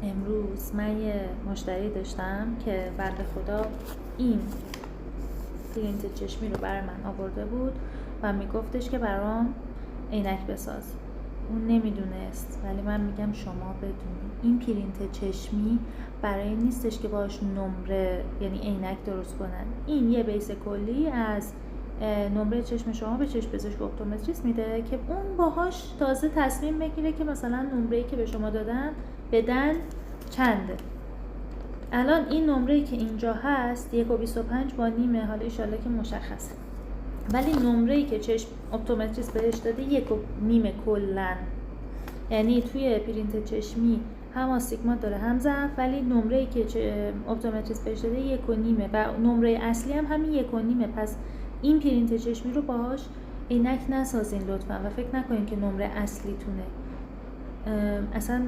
امروز من یه مشتری داشتم که بنده خدا این پرینت چشمی رو برای من آورده بود و میگفتش که برام عینک بساز. اون نمیدونست، ولی من میگم شما بدونید این پرینت چشمی برای این نیستش که باش نمره یعنی عینک درست کنن. این یه بیس کلی از نمره چشم شما به چشم پزشک اپتومتریست میده که اون باهاش تازه تصمیم بگیره که مثلا نمره‌ای که به شما بدن چنده. الان این نمره‌ای که اینجا هست 1.25 با نیمه، حالا ایشالله که مشخصه، ولی نمره‌ای که چشم اپتومتریست بهش داده 1.5 کلن. یعنی توی پرینت چشمی هم آستیگمات داره هم ضعف، ولی نمره‌ای که اپتومتریست بهش داده 1.5 و نمره اصلی هم همین 1.5. پس این پرینت چشمی رو باهاش عینک نسازین لطفا و فکر نکنین که نمره اصلی تونه. اصلا